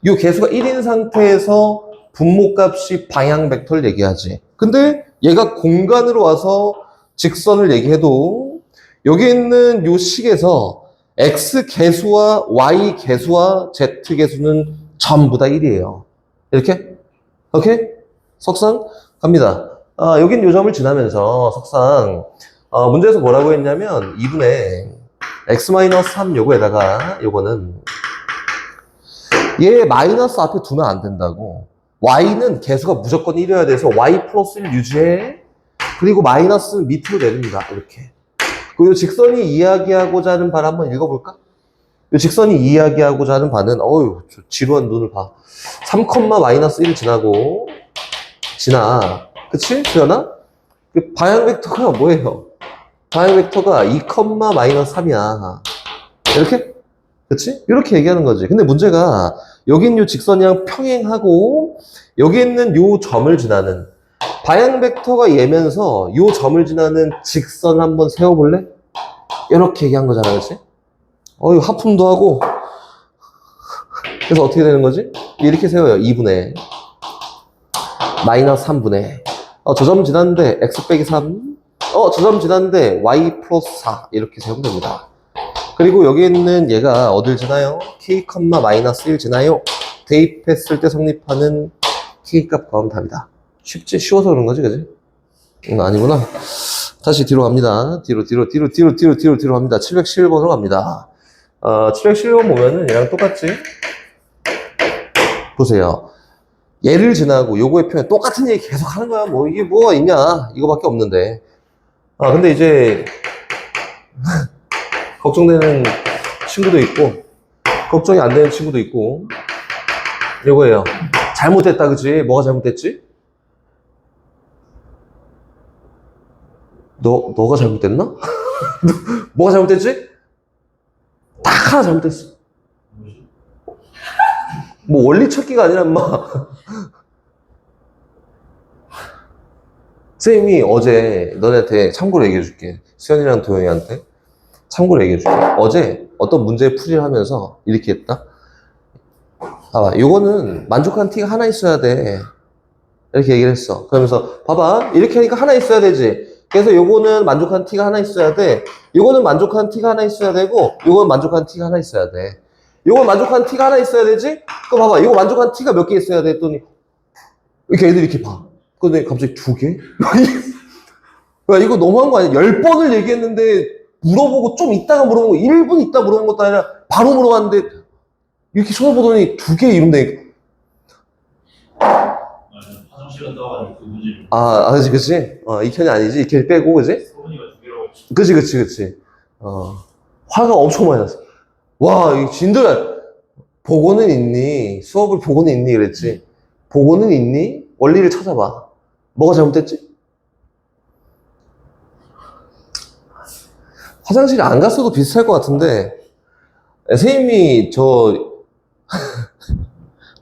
이 개수가 1인 상태에서 분모값이 방향 벡터를 얘기하지. 근데 얘가 공간으로 와서 직선을 얘기해도 여기 있는 이 식에서 x 개수와 y 개수와 z 개수는 전부 다 1이에요. 이렇게? 오케이? 석상 갑니다. 여긴 요 점을 지나면서 석상 문제에서 뭐라고 했냐면 2분의 x-3 요거에다가 요거는 얘 마이너스 앞에 두면 안 된다고. y는 개수가 무조건 1이어야 돼서 y 플러스 1 유지해. 그리고 마이너스는 밑으로 내립니다. 이렇게. 그리고 직선이 이야기하고자 하는 바를 한번 읽어볼까? 이 직선이 이야기하고자 하는 바는 저 지루한 눈을 봐. 3,-1을 지나. 그치? 수연아? 방향 벡터가 뭐예요? 방향 벡터가 2, 마이너스 3이야. 이렇게? 그치? 이렇게 얘기하는 거지. 근데 문제가 여기 있는 요 직선이랑 평행하고 여기 있는 요 점을 지나는 방향 벡터가 얘면서 요 점을 지나는 직선 한번 세워볼래? 이렇게 얘기한 거잖아, 그치? 이거 하품도 하고. 그래서 어떻게 되는 거지? 이렇게 세워요. 2분의 마이너스 3분의 저 점 지났는데 x 빼기 3 저 점 지났는데 y 플러스 4 이렇게 세우면 됩니다. 그리고 여기 있는 얘가 어딜 지나요? k, 마이너스 1 지나요? 대입했을 때 성립하는 k 값 구하면 답이다. 쉽지? 쉬워서 그런 거지, 그지? 아니구나. 다시 뒤로 갑니다. 뒤로 갑니다. 711번으로 갑니다. 711번 보면은 얘랑 똑같지? 보세요. 얘를 지나고 요거의 표현 똑같은 얘기 계속 하는 거야. 뭐 이게 뭐가 있냐? 이거밖에 없는데. 근데 이제 걱정되는 친구도 있고 걱정이 안 되는 친구도 있고 요거예요. 잘못됐다, 그치? 뭐가 잘못됐지? 너가 잘못됐나? 뭐가 잘못됐지? 딱 하나 잘못됐어. 뭐 원리 찾기가 아니라 인마. 쌤이 어제 너네한테 참고로 얘기해 줄게. 수현이랑 도영이한테 참고로 얘기해 줄게. 어제 어떤 문제 풀이를 하면서 이렇게 했다. 봐봐, 요거는 만족한 t가 하나 있어야 돼. 이렇게 얘기를 했어. 그러면서 봐봐, 이렇게 하니까 하나 있어야 되지. 그래서 요거는 만족한 t가 하나 있어야 돼. 요거는 만족한 t가 하나 있어야 되고 요거는 만족한 t가 하나 있어야 돼. 요거 만족한 t가 하나 있어야 되지? 그럼 봐봐, 이거 만족한 t가 몇 개 있어야 돼? 했더니 이렇게 애들이 이렇게 봐. 근데 갑자기 2개? 야, 이거 너무한 거 아니야? 10번을 얘기했는데 물어보고 좀 있다가 물어보고 1분 있다 물어본 것도 아니라 바로 물어봤는데 이렇게 쳐다보더니 2개 이런다니까. 화장실은 떠가지고 그 문제를. 그치. 이 캔이 아니지. 이 캔 빼고, 그지? 소은이가 2개라고. 그치. 화가 엄청 많이 났어. 와, 이 진들아, 보고는 있니? 수업을 보고는 있니? 그랬지. 보고는 있니? 원리를 찾아봐. 뭐가 잘못됐지? 화장실에 안 갔어도 비슷할 것 같은데, 선생님이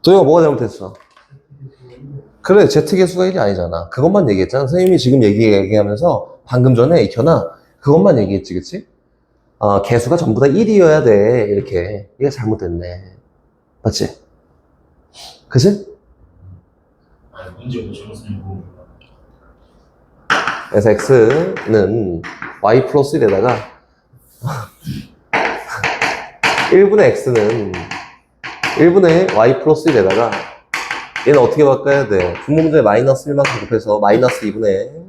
도영아 뭐가 잘못했어? 그래, Z개수가 1이 아니잖아. 그것만 얘기했잖아. 선생님이 지금 얘기하면서 방금 전에 익혀나 그것만 얘기했지, 그치? 개수가 전부 다 1이어야 돼. 이렇게. 이게 잘못됐네. 맞지? 그치? 아니 문제 못 적었으니 뭐. 그래서 x는 y 플러스 1에다가 1분의 x는 1분의 y 플러스 1에다가 얘는 어떻게 바꿔야 돼? 분모문제에 마이너스 1만큼 곱해서 마이너스 2분의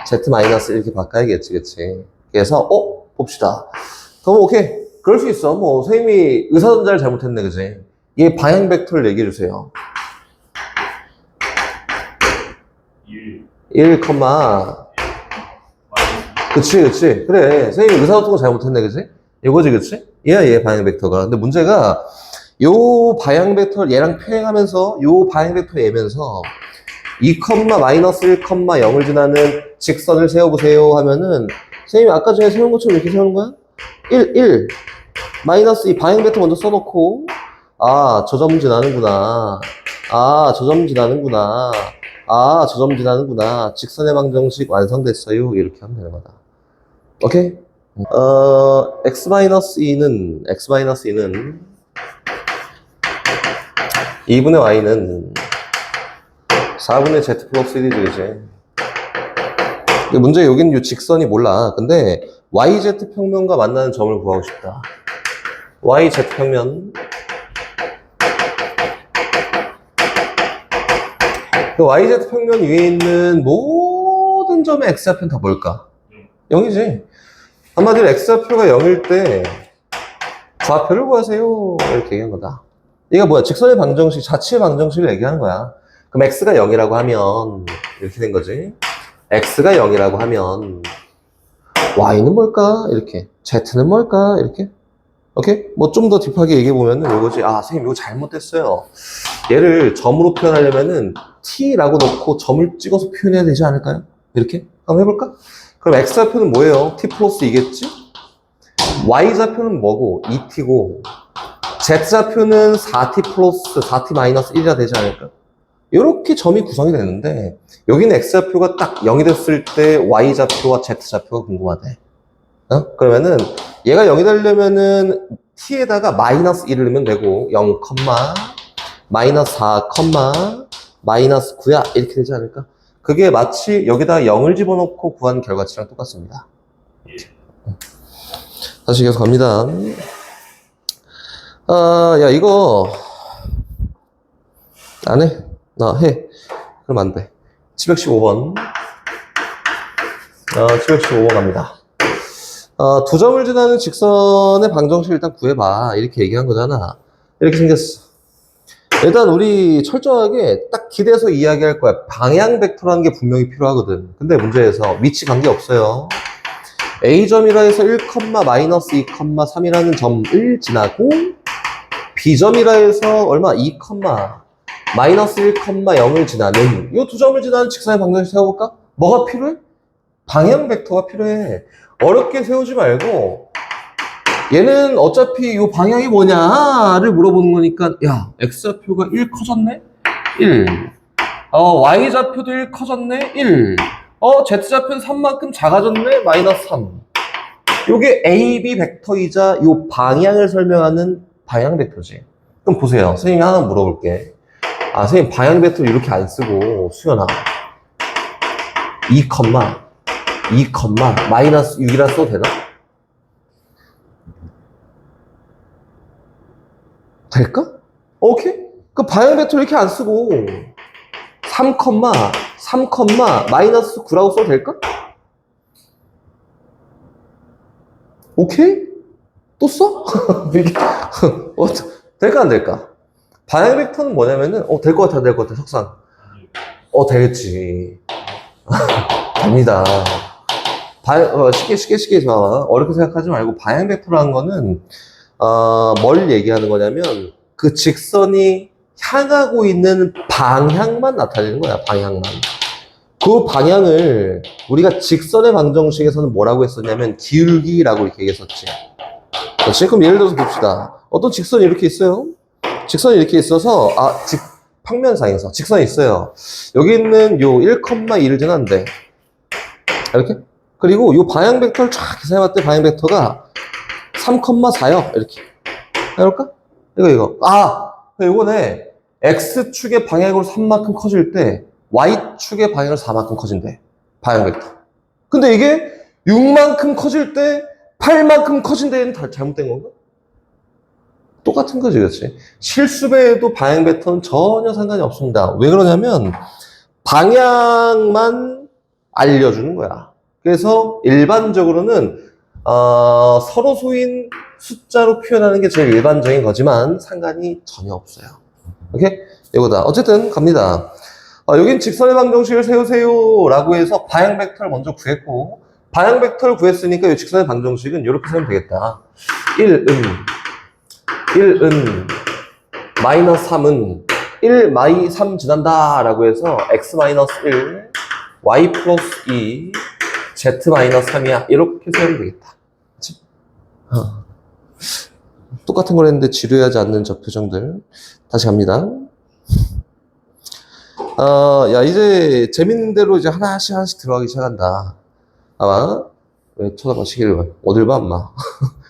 z 마이너스 1 이렇게 바꿔야겠지, 그치? 그래서 봅시다. 그럼 오케이. 그럴 수 있어. 뭐 선생님이 의사전자를 잘못했네, 그치? 얘 방향 벡터를 얘기해 주세요. 1, 그치. 그래. 선생님이 의사소통을 잘못했네, 그치? 이거지, 그치? 얘 방향 벡터가. 근데 문제가 요 방향 벡터를 얘랑 평행하면서 요 방향 벡터 얘면서 2, 마이너스 1, 0을 지나는 직선을 세워보세요 하면은 선생님이 아까 전에 세운 것처럼 이렇게 세우는 거야? 1, 마이너스 이 방향 벡터 먼저 써놓고 저 점 지나는구나. 저 점 지나는구나. 직선의 방정식 완성됐어요. 이렇게 하면 되는 거다. 오케이? x-2는 2분의 y는 4분의 z 플러스 1이죠, 이제. 문제 여기는 이 직선이 몰라. 근데 yz 평면과 만나는 점을 구하고 싶다. yz 평면. 그 yz 평면 위에 있는 모든 점의 x좌표는 다 뭘까? 0이지. 한마디로 x좌표가 0일 때 좌표를 구하세요. 이렇게 얘기한 거다. 이게 뭐야? 직선의 방정식, 자치의 방정식을 얘기하는 거야. 그럼 x가 0이라고 하면 이렇게 된 거지. x가 0이라고 하면 y는 뭘까? 이렇게. z는 뭘까? 이렇게. 오케이? 뭐 좀 더 딥하게 얘기해 보면은 이거지. 선생님 이거 잘못됐어요. 얘를 점으로 표현하려면은 t라고 놓고 점을 찍어서 표현해야 되지 않을까요? 이렇게 한번 해볼까? 그럼 x좌표는 뭐예요? t 플러스 2겠지? y좌표는 뭐고? 2t고 z좌표는 4t 플러스 4t 마이너스 1이라 되지 않을까? 이렇게 점이 구성이 되는데 여기는 x좌표가 딱 0이 됐을 때 y좌표와 z좌표가 궁금하대. 어? 그러면은 얘가 0이 되려면은 t에다가 마이너스 1을 넣으면 되고 0, 마이너스 4, 마이너스 9야 이렇게 되지 않을까? 그게 마치 여기다 0을 집어넣고 구한 결과치랑 똑같습니다. 다시 계속 갑니다. 야 이거 안 해? 나 해. 그럼 안 돼. 715번. 715번 갑니다. 두 점을 지나는 직선의 방정식 일단 구해봐. 이렇게 얘기한 거잖아. 이렇게 생겼어. 일단 우리 철저하게 딱 기대서 이야기할 거야. 방향 벡터라는 게 분명히 필요하거든. 근데 문제에서 위치 관계 없어요. A점이라 해서 1, 마이너스 2, 3이라는 점을 지나고 B점이라 해서 얼마? 2, 마이너스 1, 0을 지나는 이 두 점을 지나는 직선의 방정식 세워볼까? 뭐가 필요해? 방향 벡터가 필요해. 어렵게 세우지 말고 얘는 어차피 이 방향이 뭐냐를 물어보는 거니까 야 x좌표가 1 커졌네? 1 y좌표도 1 커졌네? 1 z좌표는 3만큼 작아졌네? 마이너스 3 요게 a, b 벡터이자 요 방향을 설명하는 방향 벡터지. 그럼 보세요. 선생님이 하나 물어볼게. 선생님 방향 벡터 이렇게 안 쓰고 수연아 2, 마이너스 6이라 써도 되나? 될까? 오케이? 그 방향 벡터 이렇게 안 쓰고 3, 마이너스 9라고 써도 될까? 오케이? 또 써? 될까 안 될까? 방향 벡터는 뭐냐면은 될 것 같아 석상 되겠지. 됩니다. 쉽게 봐. 어렵게 생각하지 말고 방향 벡터라는 거는 뭘 얘기하는 거냐면 그 직선이 향하고 있는 방향만 나타내는 거야. 방향만. 그 방향을 우리가 직선의 방정식에서는 뭐라고 했었냐면 기울기라고 이렇게 얘기했었지. 그렇지? 그럼 예를 들어서 봅시다. 어떤 직선이 이렇게 있어요. 직선이 이렇게 있어서 평면상에서 직선이 있어요. 여기 있는 요 1,2를 지난데 이렇게. 그리고 요 방향 벡터를 쫙 계산해봤더니 방향 벡터가 3,4요. 이렇게. 해볼까? 이거. 요거네. X축의 방향으로 3만큼 커질 때 Y축의 방향으로 4만큼 커진대. 방향 벡터. 근데 이게 6만큼 커질 때 8만큼 커진대는 다 잘못된 건가? 똑같은 거지, 그렇지? 실수배에도 방향 벡터는 전혀 상관이 없습니다. 왜 그러냐면 방향만 알려주는 거야. 그래서 일반적으로는 서로 소인 숫자로 표현하는 게 제일 일반적인 거지만 상관이 전혀 없어요. 오케이? 이거다. 어쨌든 갑니다. 여긴 직선의 방정식을 세우세요 라고 해서 방향 벡터를 먼저 구했고 방향 벡터를 구했으니까 이 직선의 방정식은 이렇게 세우면 되겠다. 1은 마이너스 3은 1 마이 3 지난다 라고 해서 x 마이너스 1 y 플러스 2 z 마이너스 3이야 이렇게 세우면 되겠다. 그치? 똑같은 걸 했는데 지루하지 않는 저 표정들. 다시 갑니다. 이제 재밌는 대로 이제 하나씩 들어가기 시작한다. 아마 왜 쳐다보시길 어딜 봐 엄마.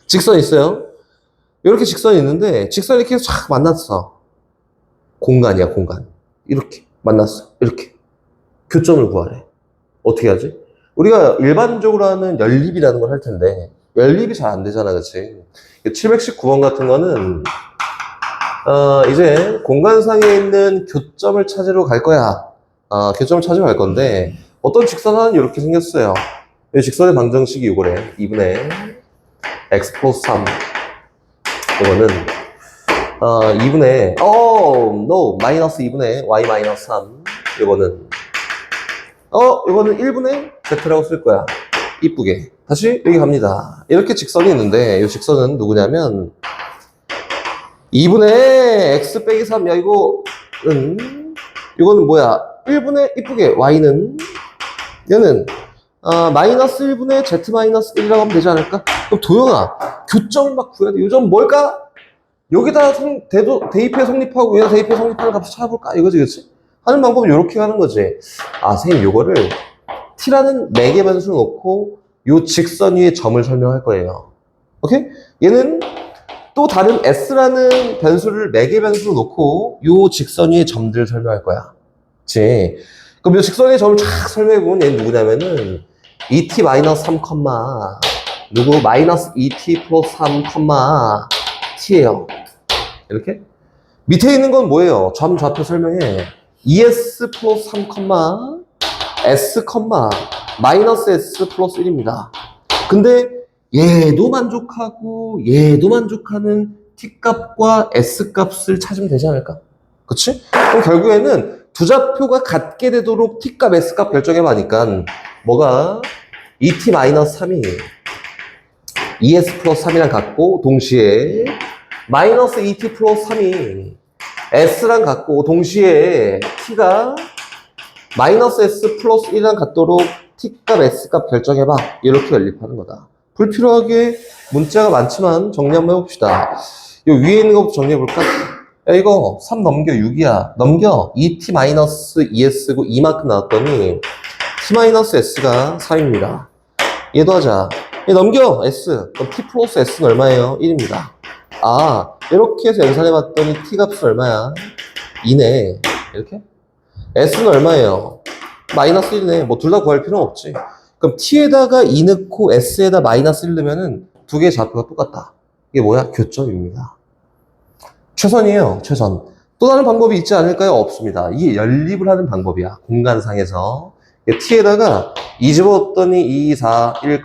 직선 있어요. 이렇게 직선이 있는데 직선이 이렇게 쫙 만났어. 공간이야 공간. 이렇게 만났어. 이렇게 교점을 구하래. 어떻게 하지? 우리가 일반적으로 하는 연립이라는 걸 할 텐데 연립이 잘 안 되잖아, 그치? 719번 같은 거는 이제 공간상에 있는 교점을 찾으러 갈 거야. 교점을 찾으러 갈 건데 어떤 직선은 이렇게 생겼어요. 이 직선의 방정식이 이거래. 2분의 x 플러스 3 이거는 2분의 no 마이너스 2분의 y 마이너스 3 이거는 이거는 1분의 z라고 쓸 거야. 이쁘게. 다시 여기 갑니다. 이렇게 직선이 있는데 이 직선은 누구냐면 2분의 x 빼기 3. 야 이거는 뭐야? 1분의 이쁘게 y는 얘는 마이너스 1분의 z 마이너스 1이라고 하면 되지 않을까? 그럼 도영아, 교점 막 구해야 돼. 요점 뭘까? 여기다 대입해 성립하고 여기다 대입해 성립하는 값을 찾아볼까? 이거지, 그치? 하는 방법은 이렇게 하는 거지. 선생님, 요거를 t라는 매개 변수를 놓고 요 직선 위에 점을 설명할 거예요. 오케이? 얘는 또 다른 s라는 변수를 매개 변수로 놓고 요 직선 위에 점들을 설명할 거야. 그치? 그럼 요 직선 위에 점을 쫙 설명해보면 얘는 누구냐면은 2t-3, 누구? 마이너스 2t 플러스 3, t예요. 이렇게? 밑에 있는 건 뭐예요? 점 좌표 설명해. 2s 플러스 3, s, 마이너스 s 플러스 1입니다. 근데 얘도 만족하고 얘도 만족하는 t값과 s값을 찾으면 되지 않을까? 그치? 그럼 결국에는 두 좌표가 같게 되도록 t값, s값 결정해봐니까 뭐가 2t-3이 2s 플러스 3이랑 같고 동시에 마이너스 2t 플러스 3이 s랑 같고 동시에 t가 마이너스 s 플러스 1이랑 같도록 t값, s값 결정해봐. 이렇게 연립하는 거다. 불필요하게 문자가 많지만 정리 한번 해봅시다. 요 위에 있는 것부터 정리해볼까? 야, 이거 3 넘겨 6이야. 넘겨 2t-2s고 2만큼 나왔더니 t-s가 3입니다. 얘도 하자. 얘 넘겨 s. 그럼 t 플러스 s는 얼마예요? 1입니다. 이렇게 해서 연산해봤더니 t 값은 얼마야? 2네. 이렇게? s는 얼마예요? 마이너스 1이네. 뭐 둘 다 구할 필요는 없지. 그럼 t에다가 2 넣고 s에다 마이너스 1 넣으면은 두 개의 좌표가 똑같다. 이게 뭐야? 교점입니다. 최선이에요. 최선. 또 다른 방법이 있지 않을까요? 없습니다. 이게 연립을 하는 방법이야. 공간상에서. t에다가 2 집어넣었더니 2, 4, 1,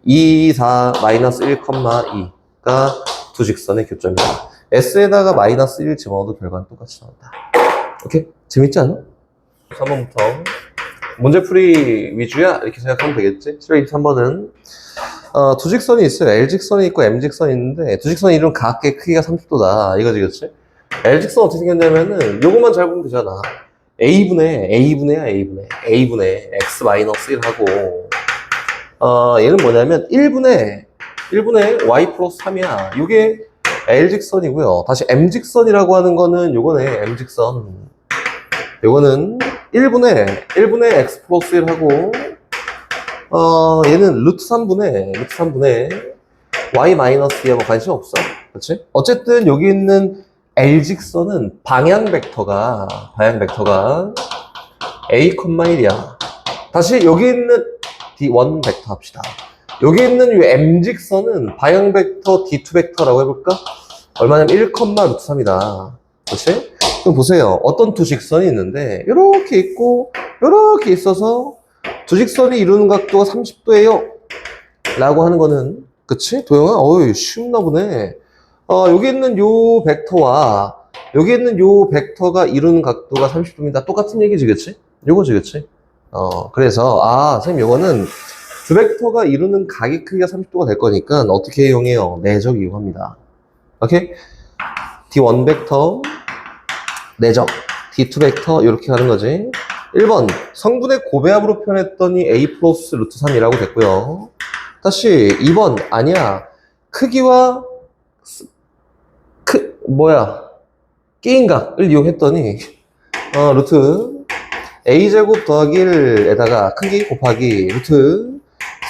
2, 4, 마이너스 1, 2가 두 직선의 교점이다. s에다가 마이너스 1 집어넣어도 결과는 똑같이 나온다. 오케이? 재밌지 않아? 3번부터 문제풀이 위주야? 이렇게 생각하면 되겠지? 723번은 두 직선이 있어요. L직선이 있고 M직선이 있는데 두 직선이 이룬 각의 크기가 30도다. 이거지, 그치? L직선 어떻게 생겼냐면은 요것만 잘 보면 되잖아. A분의 X 마이너스 1하고 얘는 뭐냐면 1분의 Y 플러스 3이야. 요게 L직선이고요. 다시 M직선이라고 하는 거는 요거네. M직선. 요거는 1분의 X 플러스 1하고 얘는 루트 3분의 Y 마이너스 2하고 관심 없어. 그렇지? 어쨌든 여기 있는 L직선은 방향 벡터가 A, 1이야. 다시 여기 있는 D1 벡터 합시다. 여기 있는 이 M직선은 방향 벡터 D2 벡터라고 해볼까? 얼마냐면 1, 루트 3이다. 그렇지? 그럼 보세요. 어떤 두 직선이 있는데 이렇게 있고 이렇게 있어서 두 직선이 이루는 각도가 30도예요. 라고 하는 거는, 그치? 도영아? 쉬웠나 보네. 여기 있는 요 벡터와 여기 있는 요 벡터가 이루는 각도가 30도입니다. 똑같은 얘기지, 그치? 요거지, 그치? 그래서, 선생님, 요거는 두 벡터가 이루는 각의 크기가 30도가 될 거니까 어떻게 이용해요? 내적 이용합니다. 오케이? D1 벡터, 내적, D2 벡터, 이렇게 가는 거지. 1번, 성분의 고배합으로 표현했더니 A 플러스 루트 3이라고 됐고요. 다시 2번, 아니야. 크기와 끼인각을 이용했더니 루트 A제곱 더하기 1에다가 크기 곱하기 루트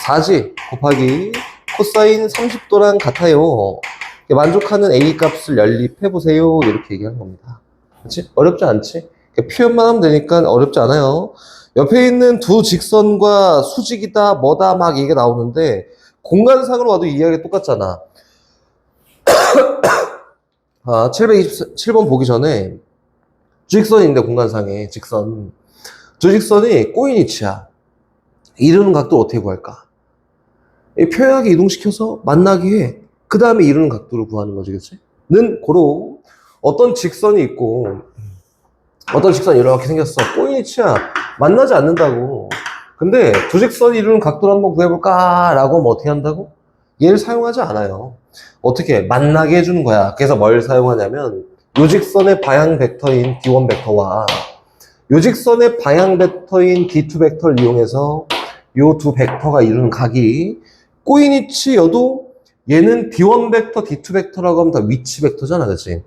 4j 곱하기 코사인 30도랑 같아요. 만족하는 A 값을 연립해보세요. 이렇게 얘기하는 겁니다. 그렇지? 어렵지 않지? 표현만 하면 되니까 어렵지 않아요. 옆에 있는 두 직선과 수직이다, 뭐다 막 얘기가 나오는데 공간상으로 와도 이해하기 똑같잖아. 727번 보기 전에 직선인데 공간상에 직선. 두 직선이 꼬인위치야. 이루는 각도를 어떻게 구할까? 표현하게 이동시켜서 만나게 해. 그 다음에 이루는 각도를 구하는 거지, 그치? 는 고로 어떤 직선이 있고 어떤 직선이 이렇게 생겼어. 꼬인위치야. 만나지 않는다고. 근데 두 직선이 이루는 각도를 한번 구해볼까? 라고 하면 어떻게 한다고? 얘를 사용하지 않아요. 어떻게? 만나게 해주는 거야. 그래서 뭘 사용하냐면 요 직선의 방향 벡터인 D1 벡터와 요 직선의 방향 벡터인 D2 벡터를 이용해서 요 두 벡터가 이루는 각이 꼬이니치여도 얘는 D1 벡터, D2 벡터라고 하면 다 위치 벡터잖아, 그치?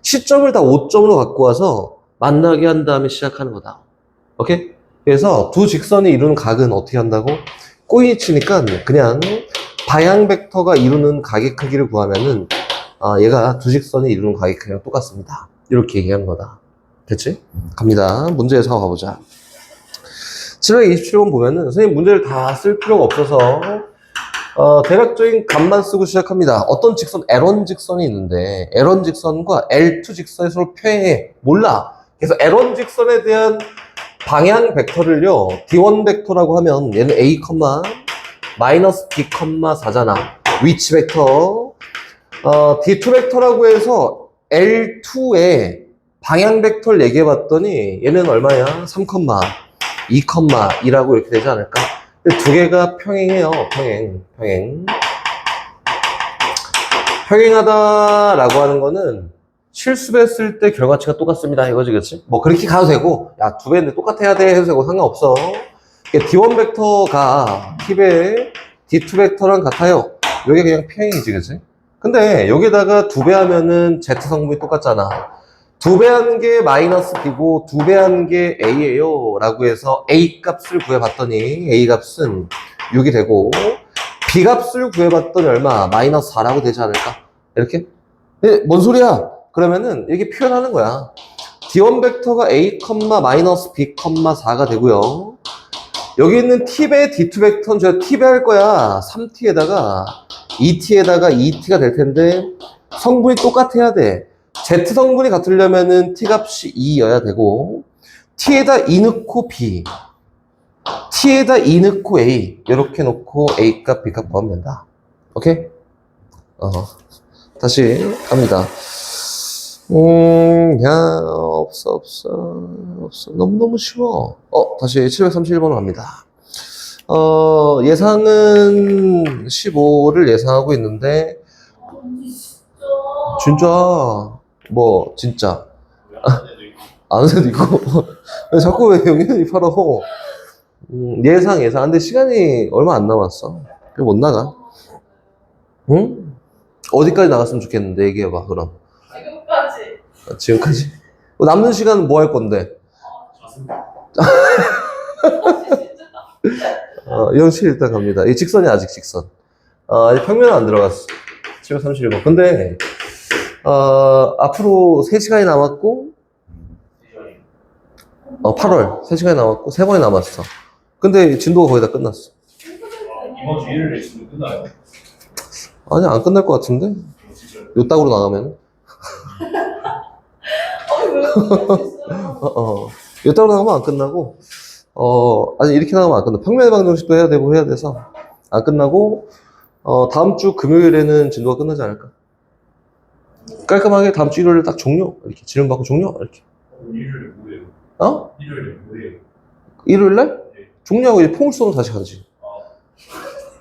시점을 다 5점으로 갖고 와서 만나게 한 다음에 시작하는 거다. 오케이? 그래서 두 직선이 이루는 각은 어떻게 한다고? 꼬이니치니까 그냥 방향 벡터가 이루는 각의 크기를 구하면은 얘가 두 직선이 이루는 각의 크기랑 똑같습니다. 이렇게 얘기하는 거다. 됐지? 갑니다. 문제에 서 가보자. 727번 보면은 선생님 문제를 다 쓸 필요가 없어서 대략적인 값만 쓰고 시작합니다. 어떤 직선, L1 직선이 있는데 L1 직선과 L2 직선이 서로 평행해. 몰라. 그래서 L1 직선에 대한 방향 벡터를요 D1 벡터라고 하면 얘는 A, 마이너스 B, 4잖아. 위치 벡터. D2 벡터라고 해서 L2에 방향 벡터를 얘기해 봤더니 얘는 얼마야? 3, 2,2라고 이렇게 되지 않을까? 근데 두 개가 평행해요. 평행하다라고 하는 거는 실수했을 때 결과치가 똑같습니다. 이거지, 그치? 뭐 그렇게 가도 되고, 야, 두 배인데 똑같아야 돼 해도 되고 상관없어. D1 벡터가 T배 D2 벡터랑 같아요. 요게 그냥 평행이지, 그치? 근데 여기다가 두 배 하면은 Z 성분이 똑같잖아. 두 배 하는 게 마이너스 B고 두 배 하는 게 A예요 라고 해서 A 값을 구해봤더니 A 값은 6이 되고 B 값을 구해봤더니 얼마? 마이너스 4라고 되지 않을까? 이렇게? 뭔 소리야? 그러면은 이렇게 표현하는 거야. D1 벡터가 A, 마이너스 B, 4가 되고요. 여기 있는 T배 D2 벡터는 제가 T배 할 거야. 3T에다가 2T에다가 2T가 될 텐데 성분이 똑같아야 돼. Z 성분이 같으려면은 T 값이 2여야 되고 T에다 2 넣고 B, T에다 2 넣고 A 이렇게 놓고 A 값, B 값 구하면 된다. 오케이? 다시 갑니다. 없어. 너무너무 쉬워. 다시 731번으로 갑니다. 예상은 15를 예상하고 있는데 진짜 뭐 진짜 아는 애도 있고 왜 자꾸 왜 영현이 팔아? 예상 근데 시간이 얼마 안 남았어. 못 나가. 응? 어디까지 나갔으면 좋겠는데 얘기해봐. 그럼 지금까지 남는 시간은 뭐 할 건데? 영실 일단 갑니다. 이 직선이 아직 직선. 아직 평면은 안 들어갔어. 731번. 근데 앞으로 3시간이 남았고 8월 3시간이 남았고 3번이 남았어. 근데 진도가 거의 다 끝났어. 이번 주 일요일에 있으면 끝나요? 아니 안 끝날 것 같은데? 요 딱으로 나가면 요 딱으로 나가면 안 끝나고 아니 이렇게 나가면 안 끝나. 평면의 방정식도 해야 되고 해야 돼서 안 끝나고 다음 주 금요일에는 진도가 끝나지 않을까? 깔끔하게 다음 주 일요일에 딱 종료. 이렇게 질문 받고 종료. 이렇게. 일요일에 뭐예요? 일요일에 뭐예요? 일요일날? 네. 종료하고 이제 폼을 쏘면 다시 가지.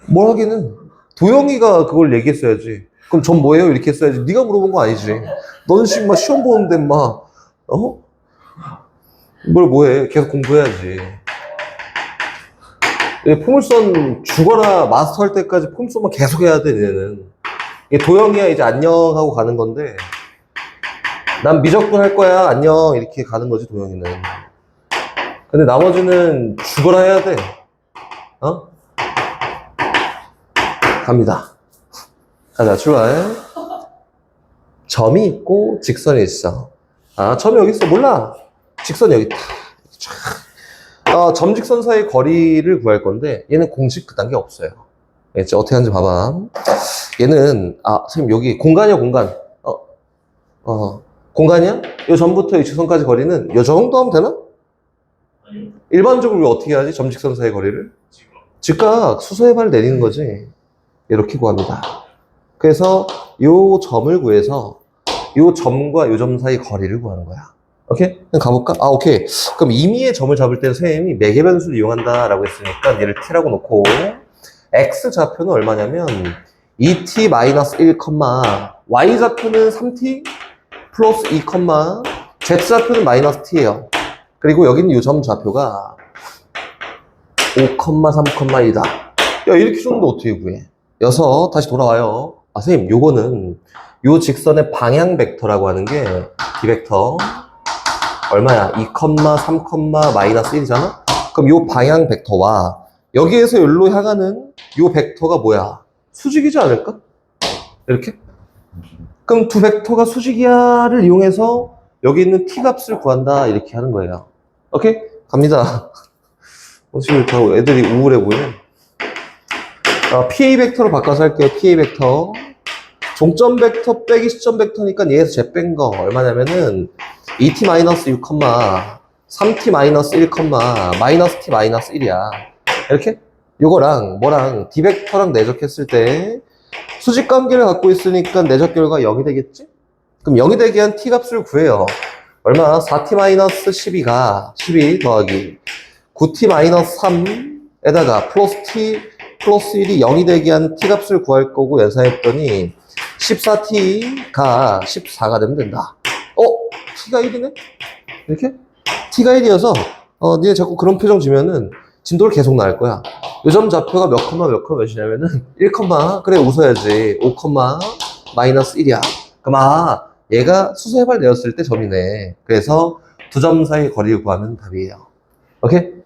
뭘 하기는. 도영이가 그걸 얘기했어야지. 그럼 전 뭐예요? 이렇게 했어야지. 네가 물어본 거 아니지. 너는 지금 막 시험 보는데 막 뭘 뭐해? 계속 공부해야지. 포물선 죽어라 마스터 할 때까지 포물선만 계속 해야 돼, 얘는. 도영이야 이제 안녕 하고 가는 건데 난 미적분 할 거야 안녕 이렇게 가는 거지 도영이는. 근데 나머지는 죽어라 해야 돼. 갑니다. 가자, 출발. 점이 있고 직선이 있어. 점이 여기 있어. 몰라. 직선이 여기 있다. 점 직선 사이 거리를 구할 건데 얘는 공식 그 단계 없어요. 알겠지? 어떻게 하는지 봐봐. 얘는 선생님 여기 공간이야 공간. 공간이야? 요 점부터 이 직선까지 거리는 요 정도 하면 되나? 아니요. 일반적으로 어떻게 하지? 점 직선 사이 거리를? 직각 수소의 발을 내리는 거지. 이렇게 구합니다. 그래서 요 점을 구해서 요 점과 요 점 사이 거리를 구하는 거야. 오케이? 그럼 가볼까? 오케이. 그럼 임의의 점을 잡을 때는 선생님이 매개 변수를 이용한다라고 했으니까 얘를 t라고 놓고 x 좌표는 얼마냐면 2t-1, y 좌표는 3t 플러스 2, z 좌표는 마이너스 t예요. 그리고 여기는 요 점 좌표가 5,3,1이다. 야, 이렇게 주는데 어떻게 구해? 여서 다시 돌아와요. 아, 선생님, 요거는 요 직선의 방향 벡터라고 하는 게 이 벡터 얼마야? 2, 3, 마이너스 1이잖아? 그럼 요 방향 벡터와 여기에서 여기로 향하는 요 벡터가 뭐야? 수직이지 않을까? 이렇게? 그럼 두 벡터가 수직이야를 이용해서 여기 있는 t 값을 구한다 이렇게 하는 거예요. 오케이? 갑니다. 지금 다 애들이 우울해 보여. PA 벡터로 바꿔서 할게요. PA 벡터. 종점 벡터 빼기 시점 벡터니까 얘에서 제 뺀 거 얼마냐면은 2t-6, 3t-1, 마이너스 t-1이야. 이렇게? 요거랑 뭐랑 d 벡터랑 내적했을 때 수직 관계를 갖고 있으니까 내적 결과 0이 되겠지? 그럼 0이 되게 한 t 값을 구해요. 얼마? 4t-12가 12 더하기 9t-3에다가 플러스 t 플러스 1이 0이 되게 한 t 값을 구할 거고 연산했더니 14t가 14가 되면 된다. t가 1이네? 이렇게? t가 1이어서 니네 자꾸 그런 표정 지면은 진도를 계속 나갈 거야. 요점 좌표가 몇 몇이냐면은 1, 그래 웃어야지. 5, 마이너스 1이야. 그럼 얘가 수소해발 내었을 때 점이네. 그래서 두 점 사이 거리를 구하면 답이에요. 오케이?